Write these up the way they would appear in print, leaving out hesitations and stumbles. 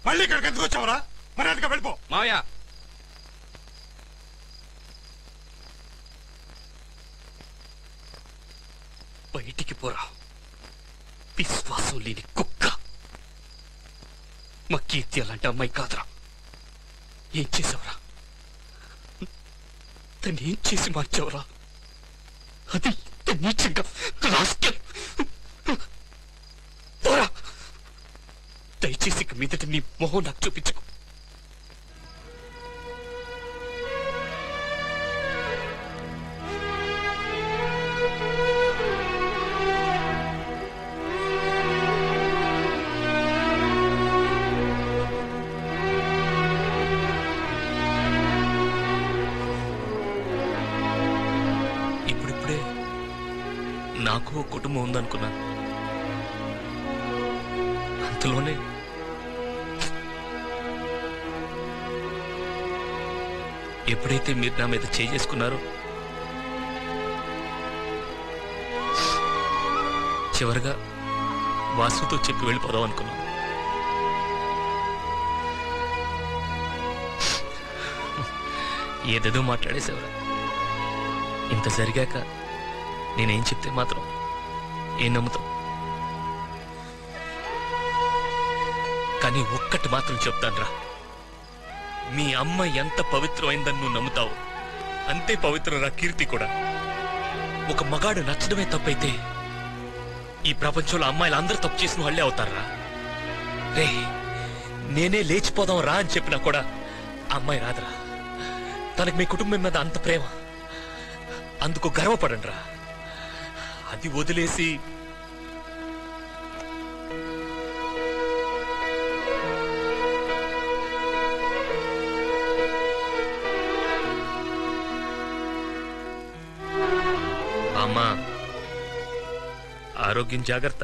మళ్ళీ ఇక్కడికి ఎందుకు వచ్చావరా? మరి అదిగా వెళ్ళిపో. మావయ్య బయటికి పోరా, విశ్వాసం లేని కుక్క. మా కీర్తి అలాంటి అమ్మాయి కాదురా. ఏం చేసావురా? తను ఏం చేసి మార్చావురా? అది నీచంగా పోరా. దయచేసి ఇక మీదట నీ మొహం నాకు చూపించకు. ఇప్పుడిప్పుడే నాకు కుటుంబం ఉందనుకున్నాను. అంతలోనే ఎప్పుడైతే మీరు నా మీద చేసుకున్నారో చివరిగా వాసుతో చెప్పి వెళ్ళిపోదాం అనుకున్నాను. ఏదేదో మాట్లాడేసేవరా. ఇంత జరిగాక నేనేం చెప్తే మాత్రం ఏం నమ్ముతావు? కానీ ఒక్కటి మాత్రం చెప్తానురా, మీ అమ్మ ఎంత పవిత్రమైందని నువ్వు నమ్ముతావు అంతే పవిత్రరా కీర్తి కూడా. ఒక మగాడు నచ్చడమే తప్పైతే ఈ ప్రపంచంలో అమ్మాయిలు అందరూ తప్పు చేసిన వాళ్ళే అవుతారా. రే, నేనే లేచిపోదాం రా అని చెప్పినా కూడా ఆ అమ్మాయి రాదురా. తనకు మీ కుటుంబం మీద అంత ప్రేమ, అందుకు గర్వపడండి రా. అది వదిలేసి అమ్మా ఆరోగ్యం జాగ్రత్త.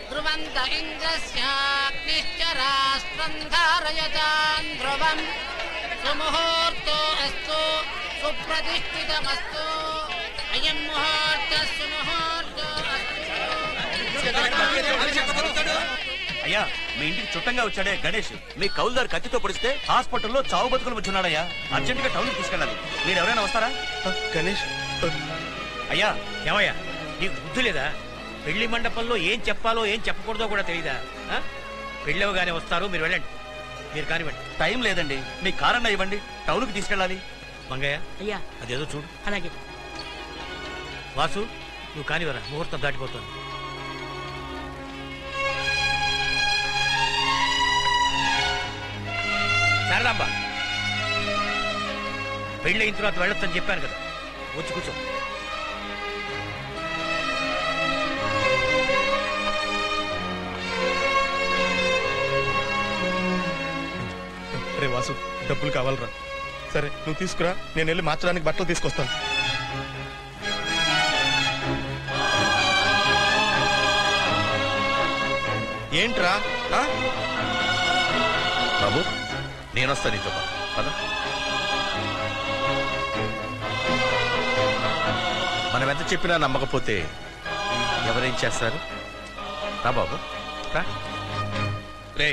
ధ్రువంత ఇంద్రస్యాగ్నిశ్చరాష్ట్రం ధారయతాన్ ధ్రువం సుముహూర్తో అస్తు సుప్రతిష్ఠితమస్తు అయం ముహూర్త సుముహూర్తో అయ్యా, మీ ఇంటికి చుట్టంగా వచ్చాడే గణేష్, మీ కౌలుదారు కత్తితో పొడిస్తే హాస్పిటల్లో చావు బతుకులు వచ్చున్నాడయ్యా. అర్జెంట్ గా టౌన్ తీసుకెళ్ళాలి. మీరు ఎవరైనా వస్తారా? గణేష్ అయ్యా. ఏమయ్యా, నీకు బుద్ధి లేదా? పెళ్లి మండపంలో ఏం చెప్పాలో ఏం చెప్పకూడదో కూడా తెలీదా? పెళ్ళవగానే వస్తారు, మీరు వెళ్ళండి. మీరు కానివ్వండి. టైం లేదండి, మీ కారన్నా ఇవ్వండి, టౌన్ కి తీసుకెళ్ళాలి. మంగయ్య అయ్యా అదేదో చూడు. అలాగే. వాసు, నువ్వు కానివరా, ముహూర్తం దాటిపోతుంది. శారదాంబ, పెళ్ళి అయిన తర్వాత వెళ్ళొచ్చని చెప్పాను కదా, వచ్చి కూర్చో. రే వాసు, డబ్బులు కావాలరా. సరే నువ్వు తీసుకురా, నేను వెళ్ళి మార్చడానికి బట్టలు తీసుకొస్తాను. ఏంట్రా బాబు, నేనొస్తా నీతో పద. మనం ఎంత చెప్పినా నమ్మకపోతే ఎవరేం చేస్తారు? రా బాబు రా. రే,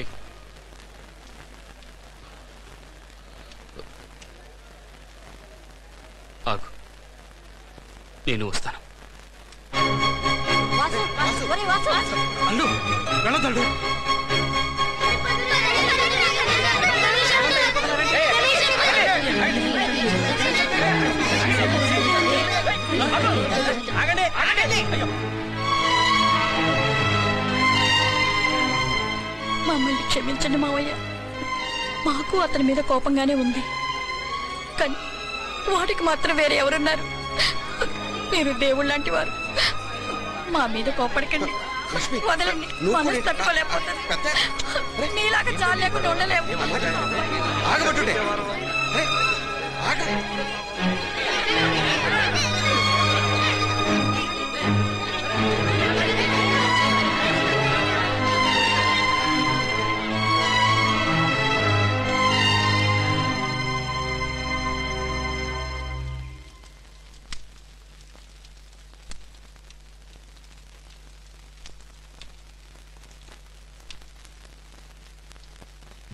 ఆగు, నేను వస్తాను. అల్లు వెళ్ళొద్దు. మమ్మల్ని క్షమించండి మావయ్య, మాకు అతని మీద కోపంగానే ఉంది. కానీ వాటికి మాత్రం వేరే ఎవరున్నారు? మీరు దేవుళ్ళ లాంటి వారు. మా మీద కోపడకండి, వదలండి. మనసు తట్టుకోలేకపోతాను. నీలాగా చాలు లేకుండా ఉండలేము.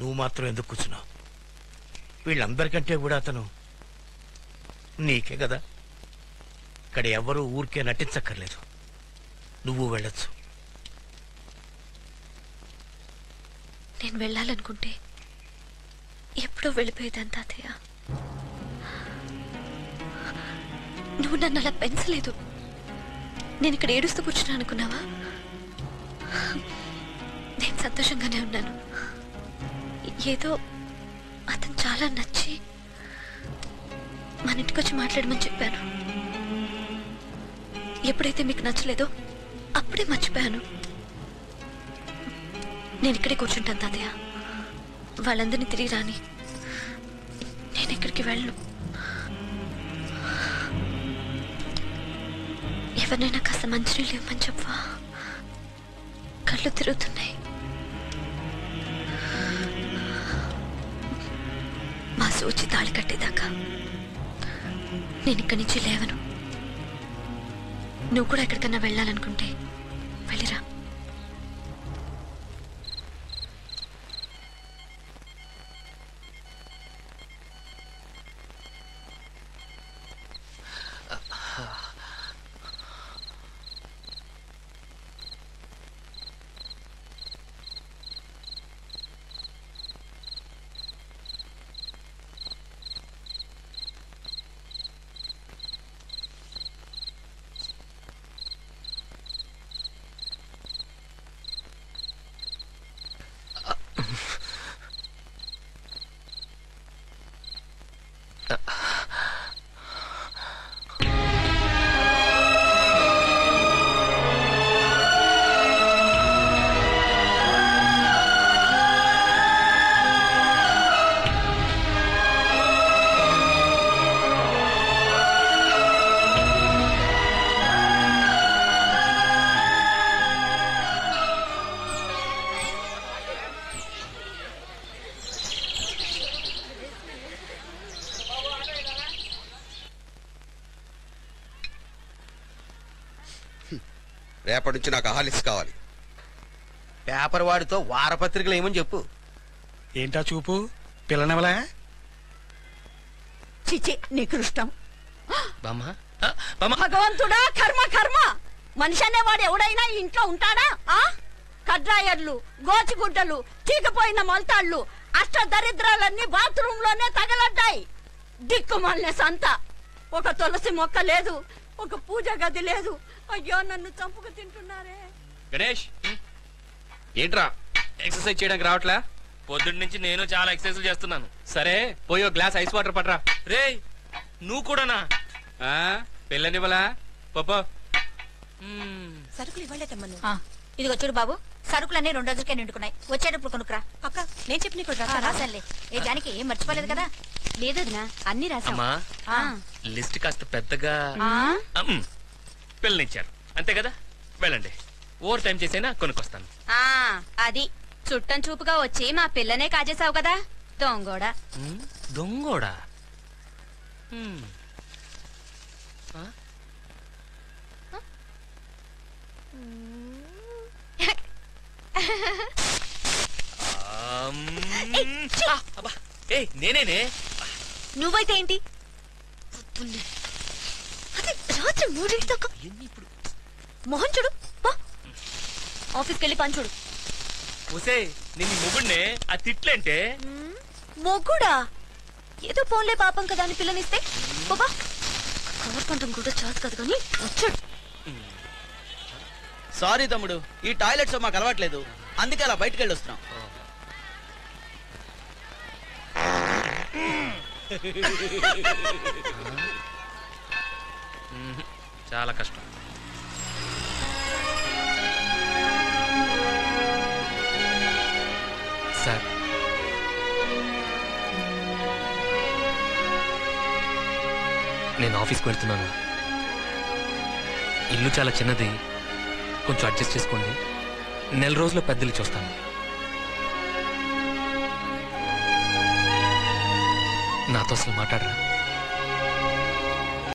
నువ్వు మాత్రం ఎందుకు కూర్చున్నావు? వీళ్ళందరికంటే కూడా అతను నీకే కదా. ఇక్కడ ఎవరూ ఊరికే నటించక్కర్లేదు. నువ్వు వెళ్ళొచ్చు. నేను వెళ్ళాలనుకుంటే ఎప్పుడో వెళ్ళిపోయేదాన్ని తాతయ్య. నువ్వు నన్ను అలా పెంచలేదు. నేను ఇక్కడ ఏడుస్తూ కూర్చున్నా అనుకున్నావా? నేను సంతోషంగానే ఉన్నాను. ఏదో అతను చాలా నచ్చి మన ఇంటికి వచ్చి మాట్లాడమని చెప్పాను. ఎప్పుడైతే మీకు నచ్చలేదో అప్పుడే మర్చిపోయాను. నేను ఇక్కడే కూర్చుంటాను తాతయ్య. వాళ్ళందరినీ తిరిగి రాని. నేను ఇక్కడికి వెళ్ళను. ఎవరినైనా కాస్త మంచినీళ్ళు ఇవ్వమని చెప్పవా? కళ్ళు తిరుగుతున్నాయి. మా సూచి తాళి కట్టేదాకా నేను ఇక్కడి నుంచి లేవను. నువ్వు కూడా ఎక్కడికన్నా వెళ్ళాలనుకుంటే వెళ్ళిరా. రేపటి నుంచి నాకు హాలిస్ కావాలి. పేపర్ వాడితో వారపత్రికలు ఏమని చెప్పు. ఏంటా చూపు? పిల్లనవలా? చిచి నికృష్టం. బామ్మ భగవంతుడా, కర్మ కర్మ. మనిషి అనేవాడు ఎవడైనా ఇంట్లో ఉంటాడా? కడ్రాయర్లు, గోచిగుడ్డలు, చీకపోయిన మొలతాళ్ళు, అష్టదరిద్రాలన్నీ బాత్రూమ్ లోనే తగలడ్డాయి. దిక్కుమాలిన సంత. ఒక తులసి మొక్క లేదు, ఒక పూజ గది లేదు. అయ్యో నన్ను చంపుకు తింటున్నారే. గణేష్, ఏంట్రా ఎక్సర్సైజ్ చేయడానికి రావట్లే? పొద్దున్న నుంచి నేను చాలా ఎక్సర్సైజ్ చేస్తున్నాను. సరే పోయి ఒక గ్లాస్ ఐస్ వాటర్ పట్రా. రే నువ్వు కూడానా? పెళ్ళనివ్వలా? పప్పో సరుకులు ఇవ్వలేదమ్మను. ఇదిగో చూడు బాబు, సరుకులన్నీ 2 రోజులకే నిండుకున్నాయి. వచ్చేటప్పుడు కొనుక్కురా. అక్క నేను చెప్పి రాసానులే. ఏ జానికి ఏం మర్చిపోలేదు కదా? లేదదినా, అన్ని రాసా. అమ్మా లిస్ట్ కాస్త పెద్దగా పిల్లనిచ్చారు అంతే కదా. వెళ్ళండి, ఓవర్ టైం చేసైనా కొనుక్కొస్తాను. అది చుట్టం చూపుగా వచ్చి మా పిల్లనే కాజేసావు కదా దొంగోడా. దొంగోడా? నేనేనే. నువ్వైతే ఏంటి? రాత్రి 3 దాకా మోహన్ చూడు. ఆఫీస్కి వెళ్ళి పని చూడు. ఒసే నిన్ను మొగుడినే ఆ తిట్లేంటే? మొగ్గుడా? ఏదో పోన్లే పాపం కదా అని పిల్లనిస్తే బాబా కోరుకుంటాం కూడా చాలు కదా కానీ వచ్చాడు. సారీ తమ్ముడు, ఈ టాయిలెట్స్ మాకు అలవాట్లేదు, అందుకే అలా బయటకు వెళ్ళి వస్తున్నాం. చాలా కష్టం. సార్ నేను ఆఫీస్కి వెళ్తున్నాను. ఇల్లు చాలా చిన్నది, కొంచెం అడ్జస్ట్ చేసుకోండి. నెల రోజుల్లో పెద్దలు చూస్తాను. నాతో అసలు మాట్లాడరా?